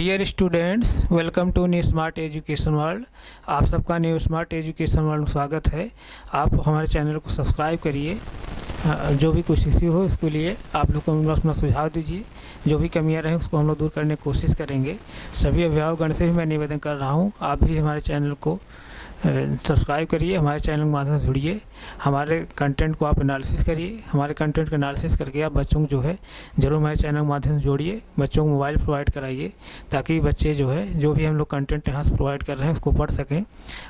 Dear students, welcome to new smart education world. आप सबका new smart education world में स्वागत है। आप हमारे चैनल को सब्सक्राइब करिए। जो भी कुछ इश्यू हो उसके लिए आप लोग को अपना सुझाव दीजिए। जो भी कमियां रहें उसको हम लोग दूर करने की कोशिश करेंगे। सभी अभिभावकगण से भी मैं निवेदन कर रहा हूँ, आप भी हमारे चैनल को सब्सक्राइब करिए, हमारे चैनल के माध्यम से जुड़िए, हमारे कंटेंट को आप एनालिसिस करिए। हमारे कंटेंट को एनालिसिस करके आप बच्चों को जो है ज़रूर हमारे चैनल के माध्यम से जोड़िए। बच्चों को मोबाइल प्रोवाइड कराइए ताकि बच्चे जो है जो भी हम लोग कंटेंट यहाँ से प्रोवाइड कर रहे हैं उसको पढ़ सकें।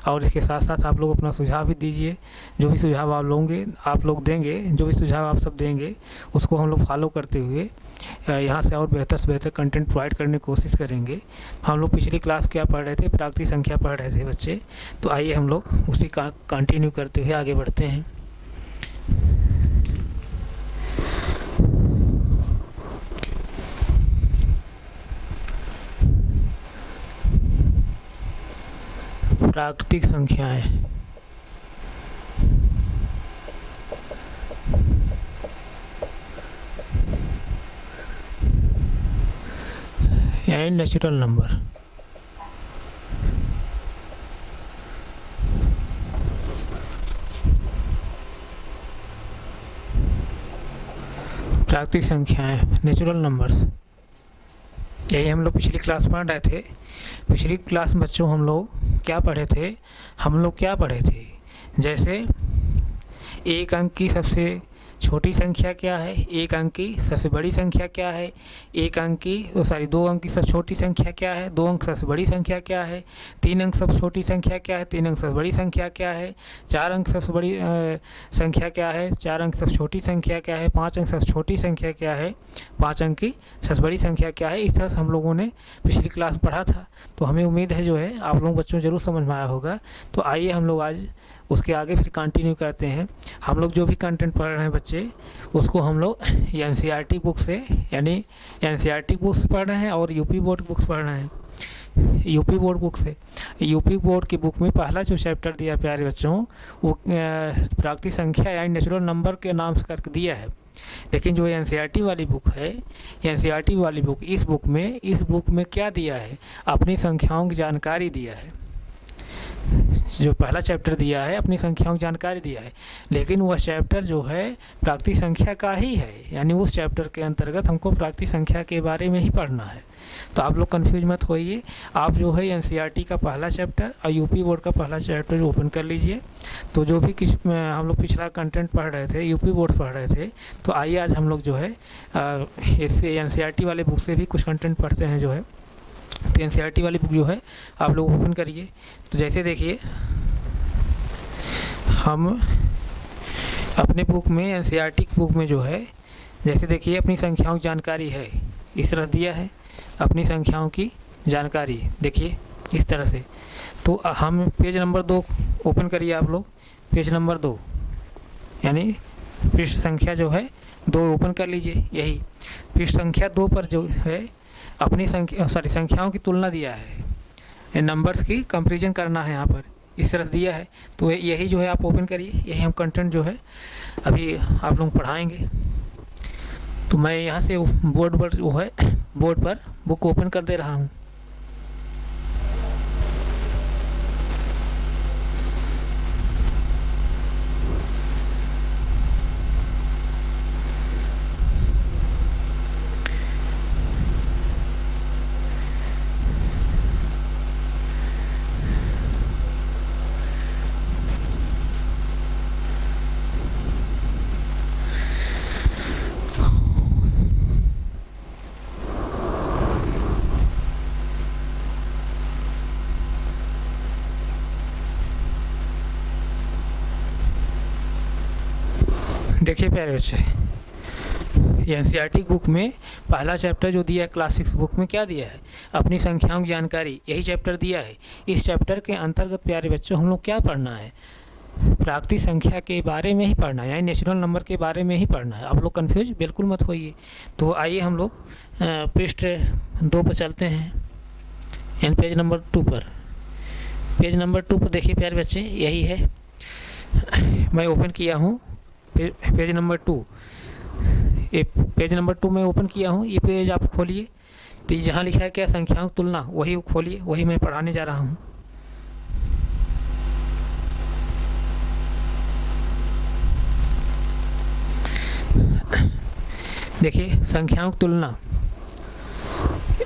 और इसके साथ साथ आप लोग अपना सुझाव भी दीजिए। जो भी सुझाव आप लोग देंगे, जो भी सुझाव आप सब देंगे उसको हम लोग फॉलो करते हुए यहाँ से और बेहतर से बेहतर कंटेंट प्रोवाइड करने की कोशिश करेंगे। हम लोग पिछली क्लास क्या पढ़ रहे थे, प्राकृतिक संख्या पढ़ रहे थे बच्चे। तो आइए हम लोग उसी का कंटिन्यू करते हुए आगे बढ़ते हैं। प्राकृतिक संख्याएं। And natural number. प्राकृतिक संख्याएं, नेचुरल नंबर्स, यही हम लोग पिछली क्लास पढ़ रहे थे। पिछली क्लास में बच्चों हम लोग क्या पढ़े थे? जैसे एक अंक की सबसे छोटी संख्या क्या है, एक अंक की सबसे बड़ी संख्या क्या है, दो अंक की सबसे छोटी संख्या क्या है, दो अंक सबसे बड़ी संख्या क्या है, तीन अंक सबसे छोटी संख्या क्या है, तीन अंक सबसे बड़ी संख्या क्या है, चार अंक सबसे बड़ी संख्या क्या है, चार अंक सबसे छोटी संख्या क्या है, पाँच अंक सबसे छोटी संख्या क्या है, पाँच अंक की सबसे बड़ी संख्या क्या है। इस तरह से हम लोगों ने पिछली क्लास पढ़ा था। तो हमें उम्मीद है जो है आप लोग बच्चों जरूर समझ में आया होगा। तो आइए हम लोग आज उसके आगे फिर कंटिन्यू करते हैं। हम लोग जो भी कंटेंट पढ़ रहे हैं बच्चे उसको हम लोग एनसीईआरटी बुक से एनसीईआरटी बुक्स पढ़ रहे हैं और यूपी बोर्ड बुक्स पढ़ रहे हैं। यूपी बोर्ड बुक से, यूपी बोर्ड की बुक में पहला जो चैप्टर दिया प्यारे बच्चों वो प्राकृतिक संख्या यानी नेचुरल नंबर के नाम से करके दिया है। लेकिन जो एनसीईआरटी वाली बुक है, एनसीईआरटी वाली बुक, इस बुक में क्या दिया है, अपनी संख्याओं की जानकारी दिया है। जो पहला चैप्टर दिया है अपनी संख्याओं की जानकारी दिया है, लेकिन वह चैप्टर जो है प्राकृतिक संख्या का ही है। यानी उस चैप्टर के अंतर्गत हमको प्राकृतिक संख्या के बारे में ही पढ़ना है। तो आप लोग कंफ्यूज मत होइए। आप जो है एनसीईआरटी का पहला चैप्टर और यूपी बोर्ड का पहला चैप्टर ओपन कर लीजिए। तो जो भी हम लोग पिछला कंटेंट पढ़ रहे थे, यूपी बोर्ड पढ़ रहे थे, तो आइए आज हम लोग जो है इससे एनसीईआरटी वाले बुक से भी कुछ कंटेंट पढ़ते हैं जो है। तो एनसीईआरटी वाली बुक जो है आप लोग ओपन करिए। तो जैसे देखिए हम अपने बुक में, एनसीईआरटी की बुक में जो है, जैसे देखिए अपनी संख्याओं की जानकारी है, इस तरह दिया है अपनी संख्याओं की जानकारी, देखिए इस तरह से। तो हम पेज नंबर 2 ओपन करिए आप लोग। पेज नंबर 2 यानी पृष्ठ संख्या जो है 2 ओपन कर लीजिए। यही पृष्ठ संख्या 2 पर जो है अपनी संख्याओं की तुलना दिया है, नंबर्स की कंपैरिजन करना है यहाँ पर, इस तरह दिया है। तो यही जो है आप ओपन करिए। यही हम कंटेंट जो है अभी आप लोग पढ़ाएंगे। तो मैं यहाँ से बोर्ड पर बुक ओपन कर दे रहा हूँ। देखिए प्यारे बच्चे, एनसीईआरटी बुक में पहला चैप्टर जो दिया है क्लास 6 बुक में क्या दिया है, अपनी संख्याओं की जानकारी, यही चैप्टर दिया है। इस चैप्टर के अंतर्गत प्यारे बच्चों हम लोग क्या पढ़ना है, प्राकृतिक संख्या के बारे में ही पढ़ना है, यानी नेचुरल नंबर के बारे में ही पढ़ना है। आप लोग कंफ्यूज बिल्कुल मत होइए। तो आइए हम लोग पृष्ठ 2 पर चलते हैं, यानी पेज नंबर 2 पर। पेज नंबर 2 पर देखिए प्यारे बच्चे, यही है, मैं ओपन किया हूँ पेज नंबर 2। पेज नंबर 2 में ओपन किया हूँ। ये पेज आप खोलिए। तो जहाँ लिखा है क्या, संख्याओं की तुलना, वही खोलिए, वही मैं पढ़ाने जा रहा हूँ। देखिए, संख्याओं की तुलना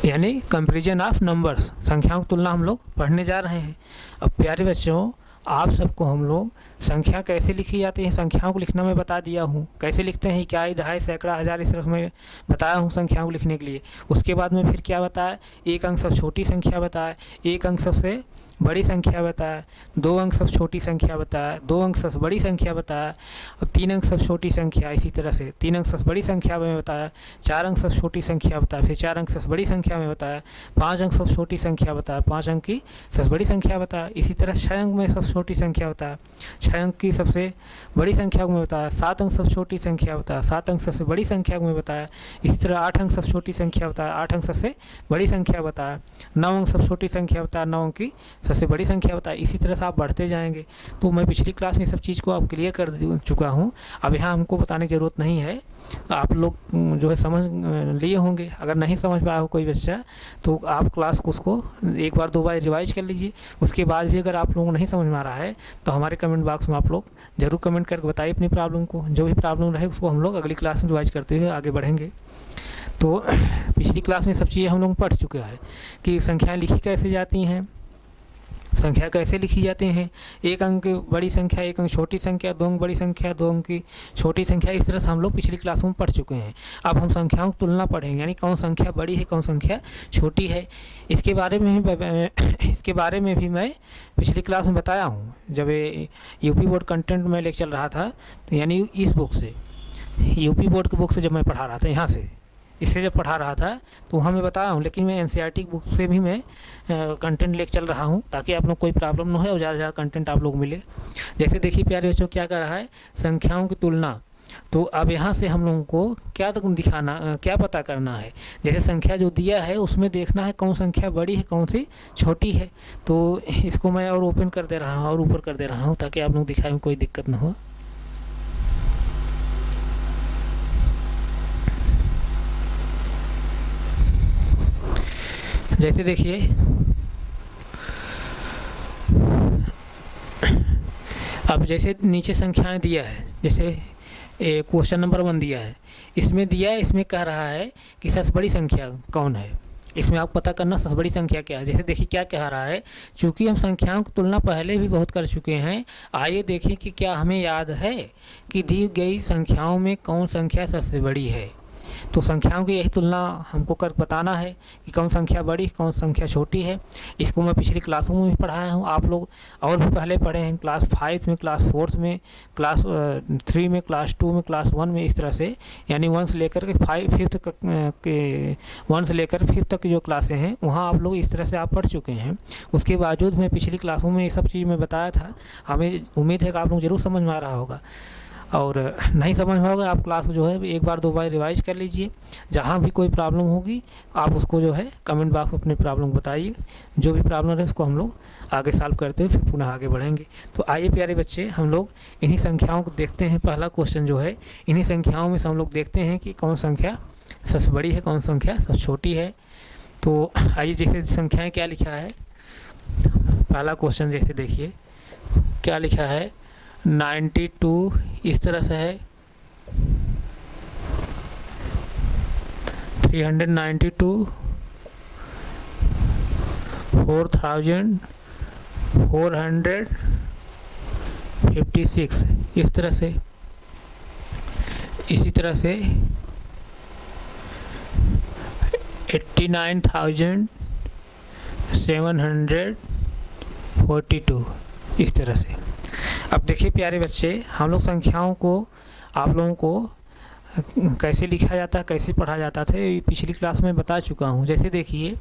यानी कंपैरिजन ऑफ नंबर्स, संख्याओं की तुलना हम लोग पढ़ने जा रहे हैं। अब प्यारे बच्चों, आप सबको हम लोग संख्या कैसे लिखी जाती है, संख्याओं को लिखना मैं बता दिया हूँ। कैसे लिखते हैं, इकाई, दहाई, सैकड़ा, हज़ार, इस तरह मैं बताया हूँ संख्याओं को लिखने के लिए। उसके बाद में फिर क्या बताया, एक अंक सबसे छोटी संख्या बताया, एक अंक सबसे बड़ी संख्या बताया, दो अंक सबसे छोटी संख्या बताया, दो अंक सबसे बड़ी संख्या बताया, और तीन अंक सबसे छोटी संख्या, इसी तरह से तीन अंक सबसे बड़ी संख्या में बताया, चार अंक सबसे छोटी संख्या बताया, फिर चार अंक सबसे बड़ी संख्या में बताया, पाँच अंक सबसे छोटी संख्या बताया, पाँच अंक की सबसे बड़ी संख्या बताया, इसी तरह छः अंक में सबसे छोटी संख्या बताया, छः अंक की सबसे बड़ी संख्या में बताया, सात अंक सबसे छोटी संख्या बताया, सात अंक सबसे बड़ी संख्या में बताया, इसी तरह आठ अंक सबसे छोटी संख्या बताया, आठ अंक सबसे बड़ी संख्या बताया, नौ अंक सबसे छोटी संख्या बताया, नौ अंक की सबसे बड़ी संख्या बताया। इसी तरह से आप बढ़ते जाएंगे। तो मैं पिछली क्लास में सब चीज़ को आप क्लियर कर चुका हूँ, अब यहाँ हमको बताने की ज़रूरत नहीं है। आप लोग जो है समझ लिए होंगे। अगर नहीं समझ पाया हो कोई बच्चा तो आप क्लास को उसको एक बार दो बार रिवाइज कर लीजिए। उसके बाद भी अगर आप लोगों को नहीं समझ में आ रहा है तो हमारे कमेंट बॉक्स में आप लोग ज़रूर कमेंट करके बताइए अपनी प्रॉब्लम को। जो भी प्रॉब्लम रहे उसको हम लोग अगली क्लास में रिवाइज करते हुए आगे बढ़ेंगे। तो पिछली क्लास में सब चीज़ें हम लोग पढ़ चुके हैं कि संख्याएँ लिखी कैसे जाती हैं, संख्या कैसे लिखी जाती हैं, एक अंक बड़ी संख्या, एक अंक छोटी संख्या, दो अंक बड़ी संख्या, दो अंक की छोटी संख्या, इस तरह से हम लोग पिछली क्लासों में पढ़ चुके हैं। अब हम संख्याओं की तुलना पढ़ेंगे, यानी कौन संख्या बड़ी है कौन संख्या छोटी है। इसके बारे में भी मैं पिछली क्लास में बताया हूँ, जब यूपी बोर्ड कंटेंट में लेक्चर चल रहा था, तो यानी इस बुक से, यूपी बोर्ड की बुक से जब मैं पढ़ा रहा था, यहाँ से इससे जब पढ़ा रहा था तो वहाँ मैं बताया हूँ, लेकिन मैं एनसीईआरटी की बुक से भी मैं कंटेंट लेके चल रहा हूँ ताकि आप लोग कोई प्रॉब्लम ना हो और ज़्यादा से ज़्यादा कंटेंट आप लोग मिले। जैसे देखिए प्यारे बच्चों, क्या कर रहा है, संख्याओं की तुलना। तो अब यहाँ से हम लोगों को क्या क्या पता करना है, जैसे संख्या जो दिया है उसमें देखना है कौन संख्या बड़ी है कौन सी छोटी है। तो इसको मैं और ओपन कर दे रहा हूँ और ऊपर कर दे रहा हूँ ताकि आप लोग दिखाए में कोई दिक्कत ना हो। जैसे देखिए, अब जैसे नीचे संख्याएं दिया है, जैसे क्वेश्चन नंबर 1 दिया है, इसमें दिया है, इसमें कह रहा है कि सबसे बड़ी संख्या कौन है। इसमें आप पता करना सबसे बड़ी संख्या क्या है। जैसे देखिए क्या कह रहा है, चूँकि हम संख्याओं की तुलना पहले भी बहुत कर चुके हैं, आइए देखें कि क्या हमें याद है कि दी गई संख्याओं में कौन संख्या सबसे बड़ी है। तो संख्याओं की यही तुलना हमको कर बताना है कि कौन संख्या बड़ी कौन संख्या छोटी है। इसको मैं पिछली क्लासों में भी पढ़ाया हूँ, आप लोग और भी पहले पढ़े हैं, क्लास 5 में, क्लास 4 में, क्लास 3 में, क्लास 2 में, क्लास 1 में, इस तरह से, यानी 1 से लेकर के 1 से लेकर 5 तक की जो क्लासें हैं वहाँ आप लोग इस तरह से आप पढ़ चुके हैं। उसके बावजूद मैं पिछली क्लासों में ये सब चीज़ मैं बताया था। हमें उम्मीद है कि आप लोग ज़रूर समझ में आ रहा होगा, और नहीं समझ में होगा आप क्लास को जो है एक बार दो बार रिवाइज कर लीजिए। जहाँ भी कोई प्रॉब्लम होगी आप उसको जो है कमेंट बॉक्स में अपनी प्रॉब्लम बताइए। जो भी प्रॉब्लम है उसको हम लोग आगे सॉल्व करते हुए फिर पुनः आगे बढ़ेंगे। तो आइए प्यारे बच्चे, हम लोग इन्हीं संख्याओं को देखते हैं। पहला क्वेश्चन जो है, इन्हीं संख्याओं में से हम लोग देखते हैं कि कौन संख्या सबसे बड़ी है कौन संख्या सबसे छोटी है। तो आइए, जैसे संख्याएँ क्या लिखा है, पहला क्वेश्चन जैसे देखिए क्या लिखा है, 92 इस तरह से है, 392, 4456 इस तरह से। इसी तरह से 89,742 इस तरह से। अब देखिए प्यारे बच्चे, हम लोग संख्याओं को आप लोगों को कैसे लिखा जाता है कैसे पढ़ा जाता था ये पिछली क्लास में बता चुका हूँ। जैसे देखिए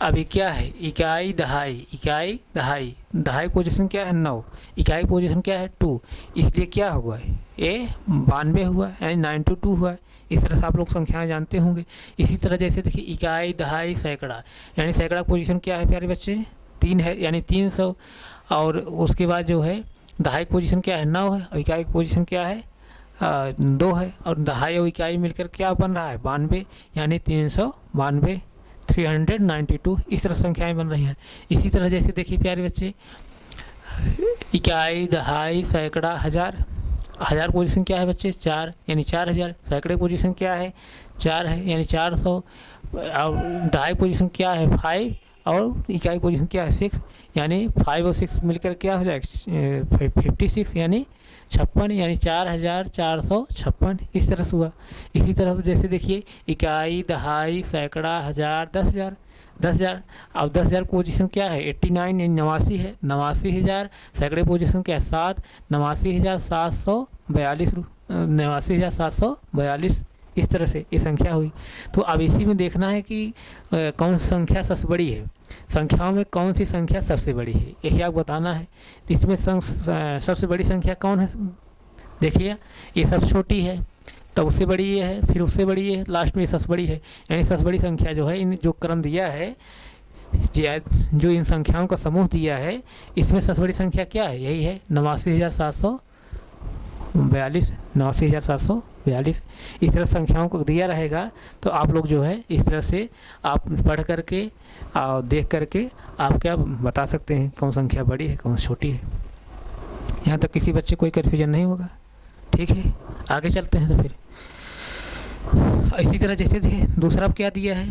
अभी क्या है, इकाई दहाई, इकाई दहाई, दहाई पोजीशन क्या है 9, इकाई पोजीशन क्या है 2, इसलिए क्या हुआ है ये 92 हुआ, यानी 92 हुआ। इस तरह से आप लोग संख्याएं जानते होंगे। इसी तरह जैसे देखिए इकाई दहाई सैकड़ा, यानी सैकड़ा पोजीशन क्या है प्यारे बच्चे 3 है, यानी 300। और उसके बाद जो है दहाई की पोजीशन क्या है 9 है, और इकाई की पोजीशन क्या है 2 है, और दहाई और इकाई मिलकर क्या बन रहा है 92, यानी 392। 392 इस तरह संख्याएं बन रही हैं। इसी तरह जैसे देखिए प्यारे बच्चे, इकाई, दहाई, सैकड़ा, हज़ार। हज़ार पोजीशन क्या है बच्चे? 4 यानी 4000। सैकड़े पोजीशन क्या है? 4 है यानी 400। और दहाई पोजीशन क्या है? 5। और इकाई पोजीशन क्या है? 6 यानी 5 और 6 मिलकर क्या हो जाएगा? 56 यानी 56 यानी 4456 इस तरह से हुआ। इसी तरह जैसे देखिए, इकाई, दहाई, सैकड़ा, हज़ार, 10,000। 10,000। अब 10,000 पोजीशन क्या है? 89 यानी 89 है। 89,000 सैकड़े पोजीशन क्या है? 7। 89,742 89,742 इस तरह से ये संख्या हुई। तो अब इसी में देखना है कि कौन सी संख्या सबसे बड़ी है, संख्याओं में कौन सी संख्या सबसे बड़ी है, यही आपको बताना है। तो इसमें सबसे बड़ी संख्या कौन है? देखिए, ये सबसे छोटी है, तब उससे बड़ी ये है, फिर उससे बड़ी ये है, लास्ट में ये सबसे बड़ी है। यानी सबसे बड़ी संख्या जो है, इन जो क्रम दिया है, जो इन संख्याओं का समूह दिया है, इसमें सबसे बड़ी संख्या क्या है? यही है 89,742। 89,742 इस तरह संख्याओं को दिया रहेगा। तो आप लोग जो है इस तरह से आप पढ़ करके और देख करके आप क्या बता सकते हैं कौन संख्या बड़ी है कौन छोटी है। यहाँ तक किसी बच्चे कोई कन्फ्यूजन नहीं होगा। ठीक है, आगे चलते हैं। तो फिर इसी तरह जैसे देखिए दूसरा क्या दिया है।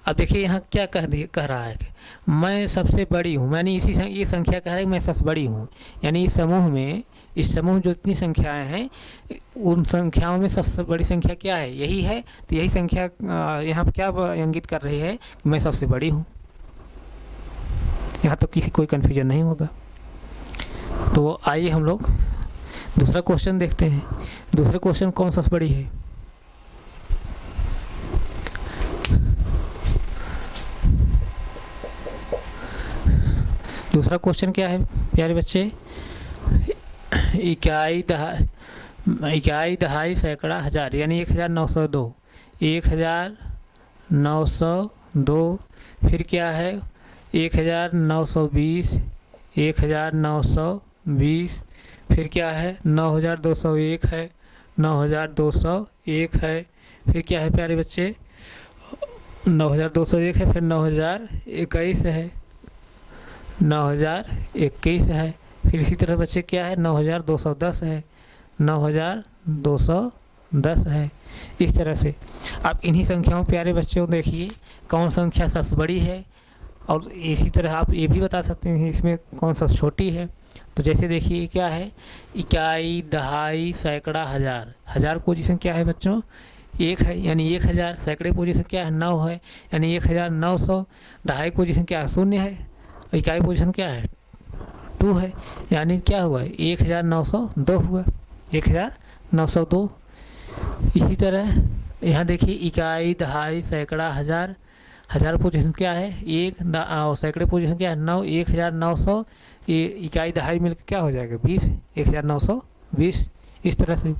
अब देखिए यहाँ क्या कह रहा है कि मैं सबसे बड़ी हूँ, मैंने ये संख्या कह रहा है कि मैं सबसे बड़ी हूँ। यानी इस समूह जो इतनी संख्याएं हैं, उन संख्याओं में सबसे बड़ी संख्या क्या है? यही है। तो यही संख्या यहाँ पर क्या इंगित कर रही है कि मैं सबसे बड़ी हूँ। यहाँ तो किसी कोई कन्फ्यूजन नहीं होगा। तो आइए हम लोग दूसरा क्वेश्चन देखते हैं। दूसरा क्वेश्चन कौन सबसे बड़ी है? दूसरा क्वेश्चन क्या है प्यारे बच्चे? इकाई, दहाई, सैकड़ा, हज़ार यानी 1902। 1902। फिर क्या है? 1920। 1920। फिर क्या है? 9201 है। 9201 है। फिर क्या है प्यारे बच्चे? 9201 है। फिर 9021 है। 9021 है। फिर इसी तरह बच्चे क्या है? 9210 है। 9210 है। इस तरह से आप इन्हीं संख्याओं प्यारे बच्चों देखिए कौन संख्या सबसे बड़ी है, और इसी तरह आप ये भी बता सकते हैं इसमें कौन सा छोटी है। तो जैसे देखिए क्या है? इकाई, दहाई, सैकड़ा, हज़ार। हज़ार पोजीशन क्या है बच्चों? 1 है यानी 1000। सैकड़े पोजीशन क्या है? 9 है यानी 1900। दहाई पोजीशन क्या है? 0 है। इकाई पोजीशन क्या है? 2 है यानी क्या हुआ? 1902 हुआ। 1902। इसी तरह यहाँ देखिए, इकाई, दहाई, सैकड़ा, हज़ार। हज़ार पोजीशन क्या है? 1। और सैकड़े पोजीशन क्या है? 9। 1900। ये इकाई दहाई मिलकर क्या हो जाएगा? 20। 1920 इस तरह से।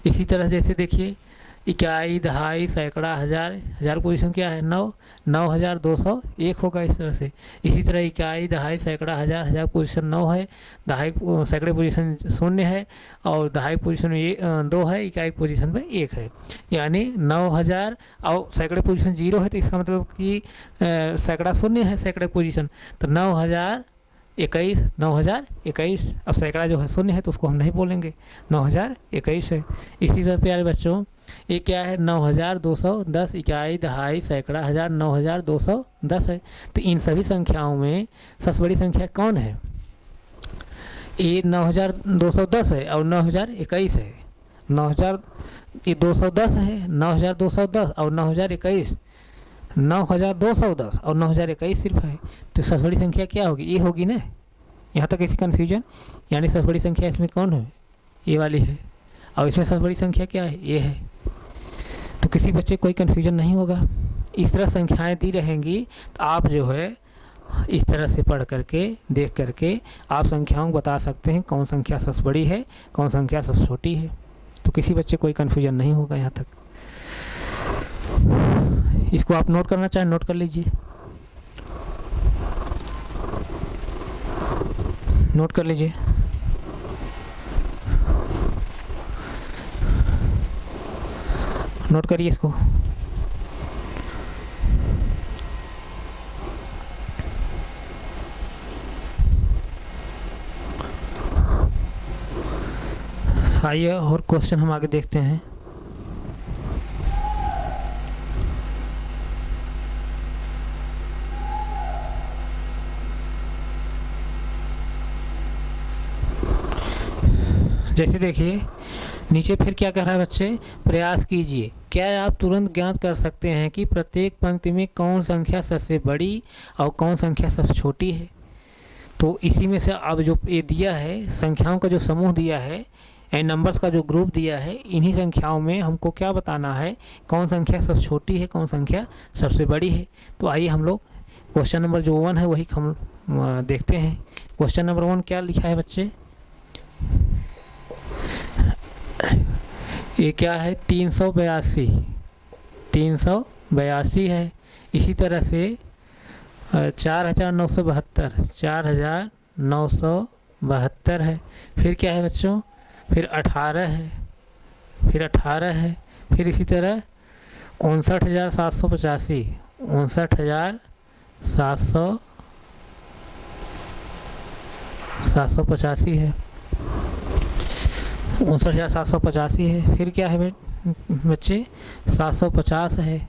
इसी तरह जैसे देखिए, इकाई, दहाई, सैकड़ा, हज़ार। हज़ार पोजीशन क्या है? 9। 9201 होगा इस तरह से। इसी तरह इकाई, दहाई, सैकड़ा, हज़ार। हज़ार पोजीशन 9 है। दहाई सैकड़े पोजीशन 0 है। और दहाई पोजीशन 2 है। इकाई पोजीशन में 1 है यानी 9000। और सैकड़े पोजीशन 0 है, तो इसका मतलब कि सैकड़ा 0 है सैकड़े पोजीशन। तो 9021। अब सैकड़ा जो है 0 है तो उसको हम नहीं बोलेंगे, 9021 है। इसी तरह प्यारे बच्चों ये क्या है? 9210। इकाई, दहाई, सैकड़ा, हज़ार। 9210 है। तो इन सभी संख्याओं में सबसे बड़ी संख्या कौन है? ये 9210 है और 9021 है। 210 है, 9210 और 9021। 9210 और 9021 सिर्फ है। तो सबसे बड़ी संख्या क्या होगी? ये होगी ना। यहाँ तक किसी कन्फ्यूजन? यानी सबसे बड़ी संख्या इसमें कौन है? ये वाली है। और इसमें सबसे बड़ी संख्या क्या है? ये है। तो किसी बच्चे कोई कन्फ्यूजन नहीं होगा। इस तरह संख्याएं दी रहेंगी तो आप जो है इस तरह से पढ़ करके देख करके आप संख्याओं को बता सकते हैं कौन संख्या सबसे बड़ी है कौन संख्या सबसे छोटी है। तो किसी बच्चे कोई कन्फ्यूजन नहीं होगा यहाँ तक। इसको आप नोट करना चाहें नोट कर लीजिए, नोट कर लीजिए। नोट करिए इसको। आइए और क्वेश्चन हम आगे देखते हैं। जैसे देखिए नीचे फिर क्या कह रहा है बच्चे, प्रयास कीजिए, क्या आप तुरंत ज्ञात कर सकते हैं कि प्रत्येक पंक्ति में कौन संख्या सबसे बड़ी और कौन संख्या सबसे छोटी है। तो इसी में से अब जो ये दिया है, संख्याओं का जो समूह दिया है, एंड नंबर्स का जो ग्रुप दिया है, इन्हीं संख्याओं में हमको क्या बताना है, कौन संख्या सबसे छोटी है, कौन संख्या सबसे बड़ी है। तो आइए हम लोग क्वेश्चन नंबर जो 1 है वही हम देखते हैं। क्वेश्चन नंबर 1 क्या लिखा है बच्चे, ये क्या है, 382 है। इसी तरह से 4972 है। फिर क्या है बच्चों, फिर 18 है, फिर इसी तरह 59,785 59,785 है, 59,785 है। फिर क्या है बच्चे, 750 है,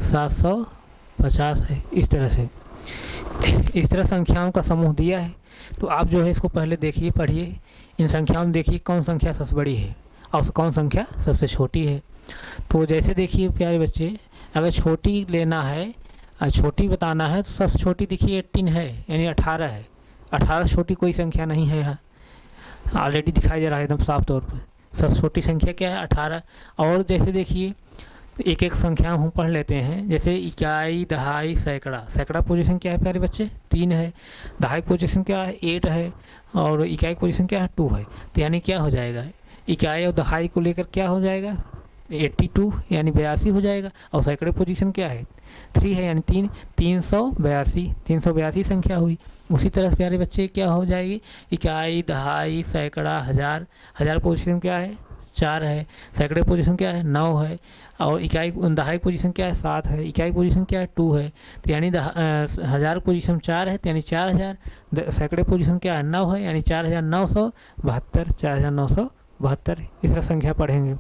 750 है। इस तरह संख्याओं का समूह दिया है। तो आप जो है इसको पहले देखिए, पढ़िए, इन संख्याओं में देखिए कौन संख्या सबसे बड़ी है और कौन संख्या सबसे छोटी है। तो जैसे देखिए प्यारे बच्चे, अगर छोटी लेना है, छोटी बताना है, तो सबसे छोटी देखिए 18 है, यानी 18 है। 18 छोटी कोई संख्या नहीं है, यहाँ ऑलरेडी दिखाई दे रहा है एकदम साफ तौर पर। सबसे छोटी संख्या क्या है, 18। और जैसे देखिए एक एक संख्या हम पढ़ लेते हैं, जैसे इकाई, दहाई, सैकड़ा। सैकड़ा पोजीशन क्या है प्यारे बच्चे, 3 है। दहाई पोजीशन क्या है, 8 है। और इकाई पोजीशन क्या है, 2 है। तो यानी क्या हो जाएगा, इकाई और दहाई को लेकर क्या हो जाएगा, 82 यानी 82 हो जाएगा। और सैकड़े पोजीशन क्या है, 3 है, यानी 382 संख्या हुई। उसी तरह से प्यारे बच्चे क्या हो जाएगी, इकाई, दहाई, सैकड़ा, हज़ार। हज़ार पोजीशन क्या है, 4 है। सैकड़े पोजीशन क्या है, 9 है। और दहाई पोजीशन क्या है, 7 है। इकाई पोजीशन क्या है, 2 है। तो यानी हज़ार पोजीशन 4 है, तो यानी 4000। सैकड़े पोजीशन क्या है, 9 है, यानी 4972। इस तरह संख्या पढ़ेंगे,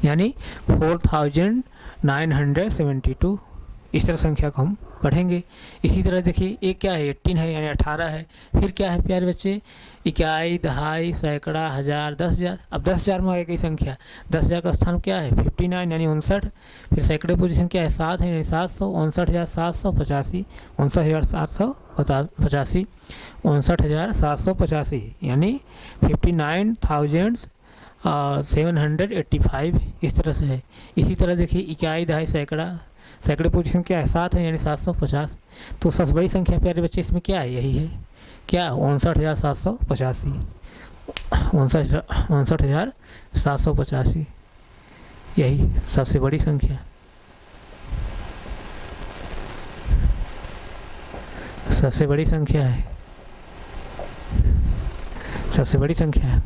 यानी 4972। इस तरह संख्या को हम पढ़ेंगे। इसी तरह देखिए एक क्या है, 18 है, यानी 18 है। फिर क्या है प्यारे बच्चे, इकाई, दहाई, सैकड़ा, हज़ार, 10,000। अब 10,000 में आएगी संख्या, 10,000 का स्थान क्या है, 59 यानी 59। फिर सैकड़े पोजीशन क्या है, 7 है, यानी 700। 59,785, 59,785, 59,785 यानी 59,785। इस तरह से है। इसी तरह देखिए इकाई, दहाई, सैकड़ा। सैकड़े पोजीशन क्या है, 7 है, यानी 750। तो सबसे बड़ी संख्या प्यारे बच्चे इसमें क्या है, यही है क्या, 59,785। 59,785 यही सबसे बड़ी संख्या, सबसे बड़ी संख्या है, सबसे बड़ी संख्या है।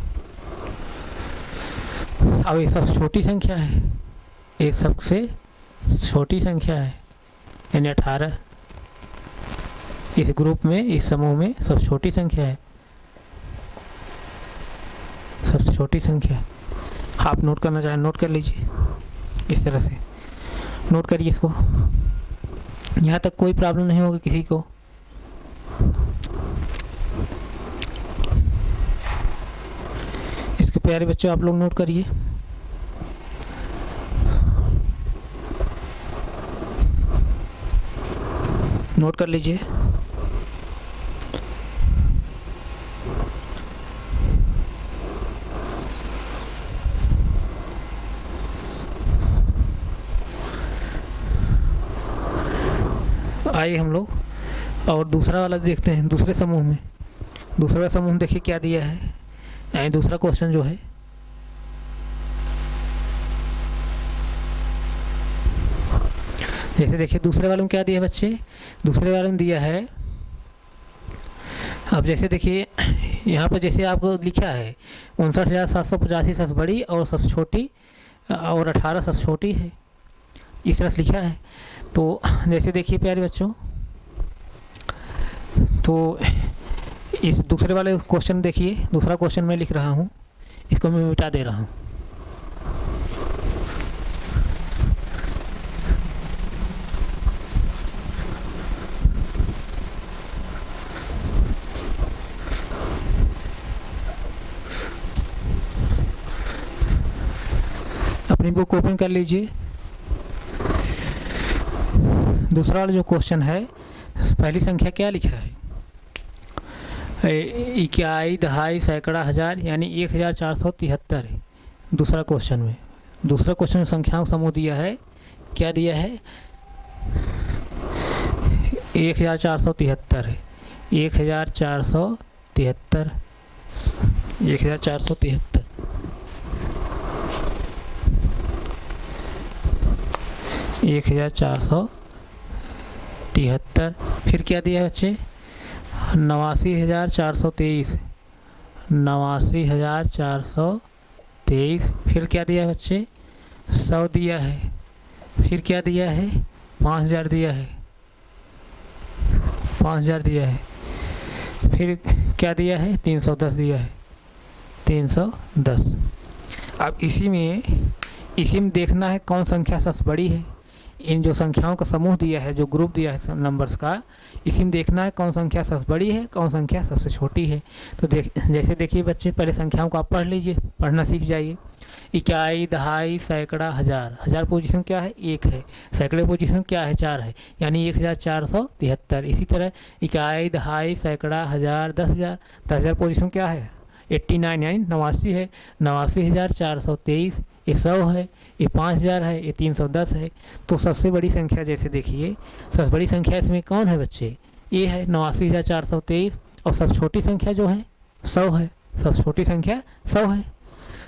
अब ये सबसे छोटी संख्या है, ये सबसे छोटी संख्या है, यानी 18। इस ग्रुप में, इस समूह में सबसे छोटी संख्या है, सबसे छोटी संख्या। आप नोट करना चाहें नोट कर लीजिए, इस तरह से नोट करिए इसको। यहाँ तक कोई प्रॉब्लम नहीं होगी किसी को। इसके प्यारे बच्चों आप लोग नोट करिए। नोट कर लीजिए। आइए हम लोग और दूसरा वाला देखते हैं, दूसरे समूह में। दूसरा समूह देखिए क्या दिया है, यानी दूसरा क्वेश्चन जो है, जैसे देखिए दूसरे वाले में क्या दिया है बच्चे, दूसरे वाले में दिया है। अब जैसे देखिए यहाँ पर जैसे आपको लिखा है 59,785 सबसे बड़ी और सबसे छोटी, और 18 सबसे छोटी है, इस तरह से लिखा है। तो जैसे देखिए प्यारे बच्चों, तो इस दूसरे वाले क्वेश्चन देखिए, दूसरा क्वेश्चन मैं लिख रहा हूँ, इसको मैं मिटा दे रहा हूँ। अपनी बुक ओपन कर लीजिए। दूसरा वाला जो क्वेश्चन है, पहली संख्या क्या लिखा है? इकाई, दहाई, सैकड़ा, हज़ार, यानी 1473 है। दूसरा क्वेश्चन में संख्याओं का समूह दिया है, क्या दिया है? 1473 है। 1473 1473। फिर क्या दिया है बच्चे? 89,423। 89,423। फिर क्या दिया है बच्चे? 100 दिया है। फिर क्या दिया है? 5,000 दिया है। 5,000 दिया है। फिर क्या दिया है? 310 दिया है। 310। अब इसी में देखना है कौन संख्या सबसे बड़ी है। इन जो संख्याओं का समूह दिया है, जो ग्रुप दिया है नंबर्स का, इसी में देखना है कौन संख्या सबसे बड़ी है, कौन संख्या सबसे छोटी है। तो जैसे देखिए बच्चे, पहले संख्याओं को आप पढ़ लीजिए, पढ़ना सीख जाइए। इकाई, दहाई, सैकड़ा, हज़ार। हज़ार पोजीशन क्या है? 1 है। सैकड़े पोजीशन क्या है? 4 है, यानी 1473। इसी तरह इकाई, दहाई, सैकड़ा, हज़ार, 10,000। 10,000 पोजीशन क्या है? 89, यानी 89 है। 89,423। ये 100 है, ये 5,000 है, ये 310 है। तो सबसे बड़ी संख्या, जैसे देखिए, सबसे बड़ी संख्या इसमें कौन है बच्चे? ये है 89,423। और सबसे छोटी संख्या जो है 100 है। सबसे छोटी संख्या 100 है।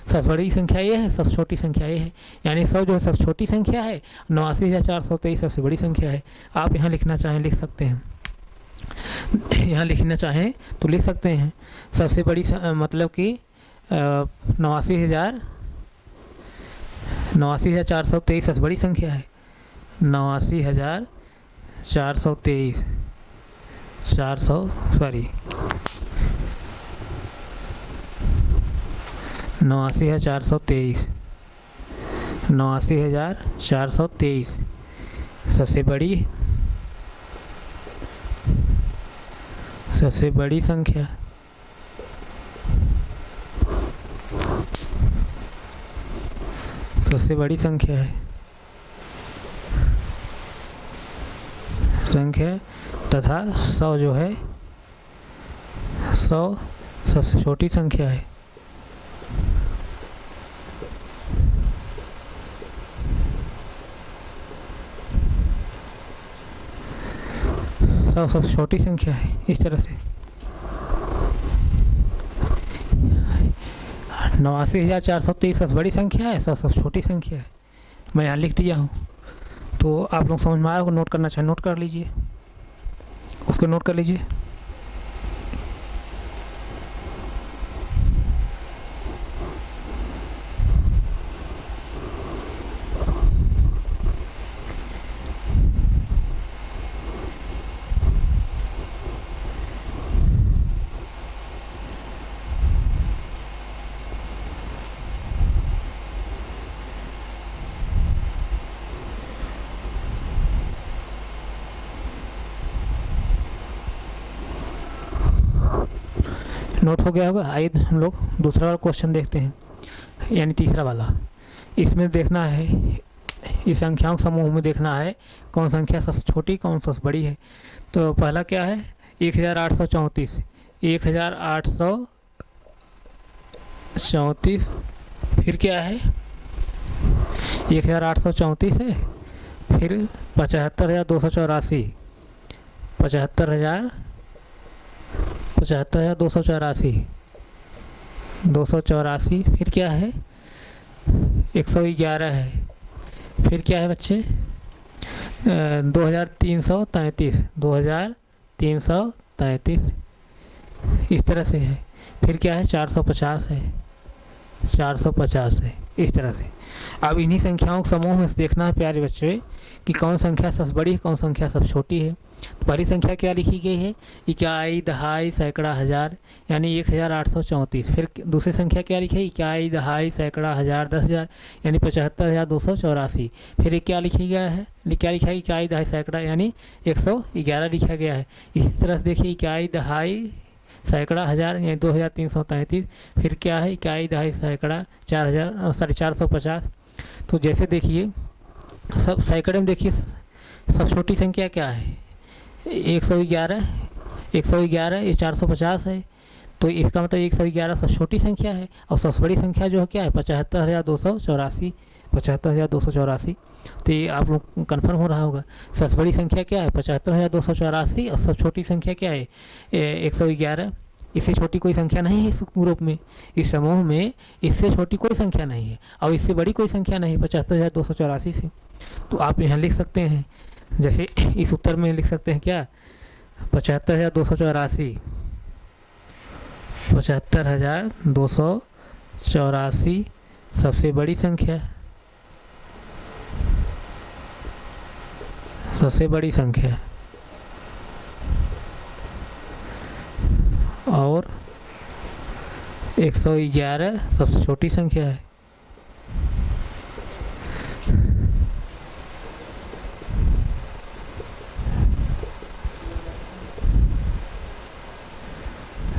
सबसे बड़ी संख्या ये है, सबसे छोटी संख्या ये है, यानी 100 जो है सबसे छोटी संख्या है, 89,423 सबसे बड़ी संख्या है। आप यहाँ लिखना चाहें लिख सकते हैं, यहाँ लिखना चाहें तो लिख सकते हैं। सबसे बड़ी मतलब कि 89,423 सबसे बड़ी संख्या है। 89,423 89,423 89,423 सबसे बड़ी संख्या। सबसे बड़ी संख्या है तथा 100 जो है 100 सबसे छोटी संख्या है। सबसे छोटी संख्या है। इस तरह से 89,423 सबसे बड़ी संख्या है, 100 सबसे छोटी संख्या है। मैं यहाँ लिख दिया हूँ, तो आप लोग समझ में आया होगा। नोट करना चाहे नोट कर लीजिए, उसको नोट कर लीजिए। नोट हो गया होगा। आइए हम लोग दूसरा वाला क्वेश्चन देखते हैं, यानी तीसरा वाला। इसमें देखना है, इस संख्याओं के समूह में देखना है कौन संख्या सबसे छोटी, कौन सबसे बड़ी है। तो पहला क्या है? 1834। 1834। फिर क्या है? 1834 है। फिर 75,284। 75,284। 284। फिर क्या है? 111 है। फिर क्या है बच्चे? 2,333। 2,333 इस तरह से है। फिर क्या है? 450 है। 450 है। इस तरह से अब इन्हीं संख्याओं के समूह में से देखना है प्यारे बच्चे कि कौन संख्या सबसे बड़ी है, कौन संख्या सबसे छोटी है। तो पहली संख्या क्या लिखी गई है, इकाई, दहाई, सैकड़ा, हज़ार, यानी 1834। फिर दूसरी संख्या क्या लिखी है, इकाई, दहाई, सैकड़ा, हज़ार, 10,000, यानी 75,284। फिर एक क्या लिखा गया है, क्या लिखा है, इकाई, दहाई, सैकड़ा, यानी 111 लिखा गया है। इसी तरह से देखिए इकाई, दहाई, सैकड़ा, हज़ार, यानी 2,333। फिर क्या है, इकाई, दहाई, सैकड़ा, 450। तो जैसे देखिए सब सैकड़े में देखिए सब छोटी संख्या क्या है, 111। 111 ये 450 है, तो इसका मतलब 111 सबसे छोटी संख्या है। और सबसे बड़ी संख्या जो है क्या है, 75,284। 75,284। तो ये आप लोग कन्फर्म हो रहा होगा। सबसे बड़ी संख्या क्या है, 75,284, और सबसे छोटी संख्या क्या है, 111। इससे छोटी कोई संख्या नहीं है इस ग्रुप में, इस समूह में इससे छोटी कोई संख्या नहीं है, और इससे बड़ी कोई संख्या नहीं 75,284 से। तो आप यहाँ लिख सकते हैं, जैसे इस उत्तर में लिख सकते हैं क्या, 75,284, 75,284 सबसे बड़ी संख्या, सबसे बड़ी संख्या, और 111 सबसे छोटी संख्या है।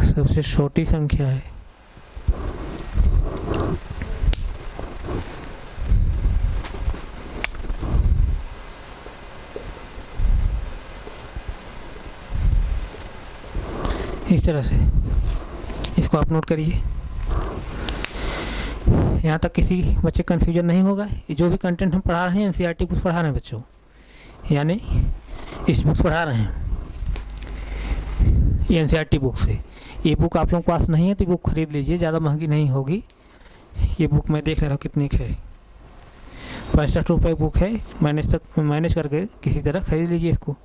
सबसे छोटी संख्या है। इस तरह से इसको आप नोट करिए। यहाँ तक किसी बच्चे कन्फ्यूजन नहीं होगा। ये जो भी कंटेंट हम पढ़ा रहे हैं एनसीईआरटी बुक्स पढ़ा रहे हैं बच्चों, यानी इस बुक्स पढ़ा रहे हैं, ये एनसीईआरटी बुक्स है। ये बुक आप लोगों के पास नहीं है तो बुक खरीद लीजिए, ज़्यादा महंगी नहीं होगी। ये बुक मैं देख रहा हूँ कितनी की है, 65 रुपये बुक है। मैनेज करके किसी तरह खरीद लीजिए इसको।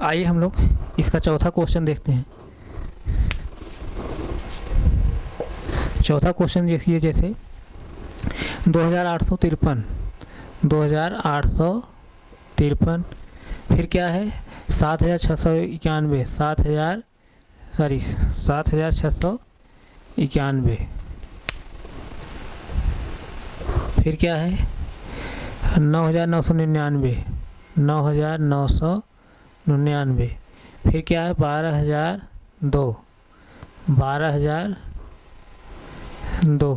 आइए हम लोग इसका चौथा क्वेश्चन देखते हैं। चौथा क्वेश्चन देखिए, जैसे 2,853, 2,853। फिर क्या है, 7,691, 7,691। फिर क्या है, 9,999, 9,999। फिर क्या है, 12,002, 12,002।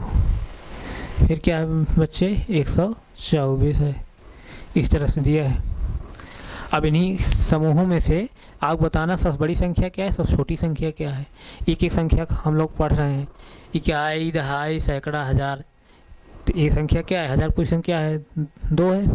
फिर क्या है बच्चे, 124 है। इस तरह से दिया है। अब इन्हीं समूहों में से आप बताना सबसे बड़ी संख्या क्या है, सबसे छोटी संख्या क्या है। एक एक संख्या हम लोग पढ़ रहे हैं, इकाई, दहाई, सैकड़ा, हज़ार। तो ये संख्या क्या है, हज़ार पोजीशन क्या है, 2 है।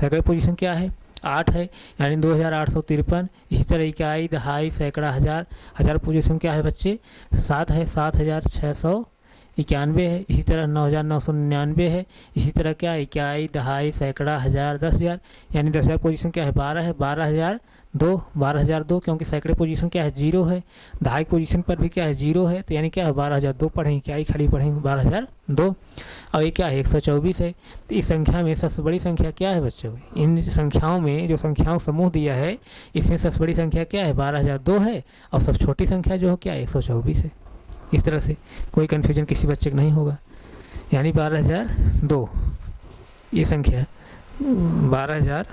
सैकड़े पोजीशन क्या है, 8 है, यानी 2,853। इसी तरह इकाई, दहाई, सैकड़ा, हज़ार, हज़ार पोजीशन क्या है बच्चे, 7 है, 7,691 है। इसी तरह 9,999 है। इसी तरह क्या, इकाई, दहाई, सैकड़ा, हज़ार, 10,000, यानी 10,000 पोजीशन क्या है, 12 है, 12,002, 12,002, क्योंकि सैकड़े पोजीशन क्या है, 0 है। दहाई पोजीशन पर भी क्या है, 0 है, तो यानी क्या है, 12,002 पढ़ेंगे, इकाई खाली पढ़ेंगे 12,002। और ये क्या है, 124 है। तो इस संख्या में सबसे बड़ी संख्या क्या है बच्चों, इन संख्याओं में जो संख्याओं समूह दिया है इसमें सबसे बड़ी संख्या क्या है, 12,002 है, और सबसे छोटी संख्या जो है क्या है, 124 है। इस तरह से कोई कन्फ्यूजन किसी बच्चे को नहीं होगा, यानी 12,002 ये संख्या है, 12,000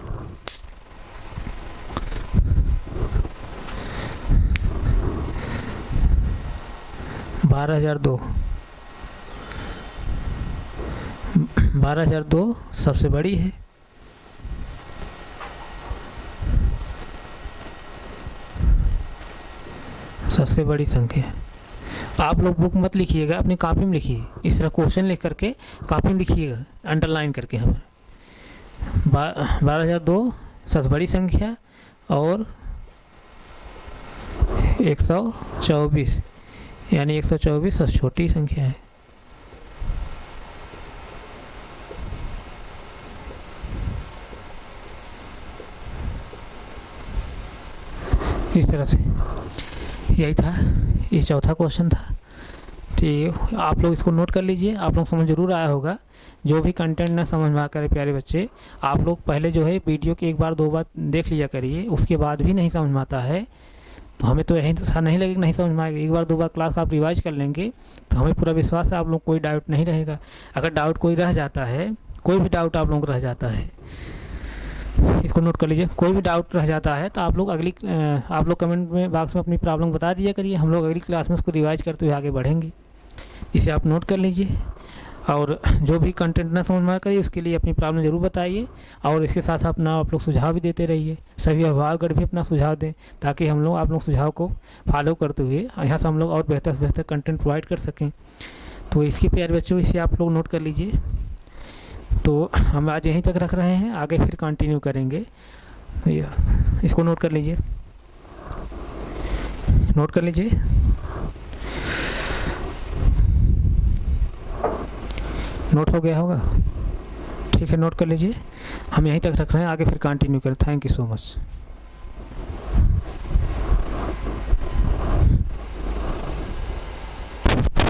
12,002 12,002 सबसे बड़ी है। सबसे बड़ी संख्या। आप लोग बुक मत लिखिएगा, अपनी कॉपी में लिखिए। इस तरह क्वेश्चन लिख करके कॉपी में लिखिएगा, अंडरलाइन करके। हमारे 12,002 सबसे बड़ी संख्या, और 124, यानी 124 सबसे छोटी संख्या है। इस तरह से यही था, ये चौथा क्वेश्चन था। तो आप लोग इसको नोट कर लीजिए, आप लोग समझ ज़रूर आया होगा। जो भी कंटेंट ना समझ में आ करे प्यारे बच्चे, आप लोग पहले जो है वीडियो की 1 बार 2 बार देख लिया करिए, उसके बाद भी नहीं समझ में आता है तो हमें तो यही नहीं लगेगा, नहीं समझ में आएगा। 1 बार 2 बार क्लास आप रिवाइज कर लेंगे तो हमें पूरा विश्वास है आप लोग कोई डाउट नहीं रहेगा। अगर डाउट कोई रह जाता है, कोई भी डाउट आप लोग रह जाता है, इसको नोट कर लीजिए, कोई भी डाउट रह जाता है तो आप लोग आप लोग कमेंट में बॉक्स में अपनी प्रॉब्लम बता दिया करिए, हम लोग अगली क्लास में उसको रिवाइज करते हुए आगे बढ़ेंगे। इसे आप नोट कर लीजिए और जो भी कंटेंट ना समझ में आ करिए उसके लिए अपनी प्रॉब्लम ज़रूर बताइए और इसके साथ साथ अपना आप लोग सुझाव भी देते रहिए। सभी अभिभावकगण भी अपना सुझाव दें ताकि हम लोग आप लोग सुझाव को फॉलो करते हुए यहाँ से हम लोग और बेहतर से बेहतर कंटेंट प्रोवाइड कर सकें। तो इसके प्यारे बच्चों, इसे आप लोग नोट कर लीजिए। तो हम आज यहीं तक रख रहे हैं, आगे फिर कंटिन्यू करेंगे। भैया इसको नोट कर लीजिए, नोट कर लीजिए, नोट हो गया होगा, ठीक है, नोट कर लीजिए। हम यहीं तक रख रहे हैं, आगे फिर कंटिन्यू करें। Thank you so much.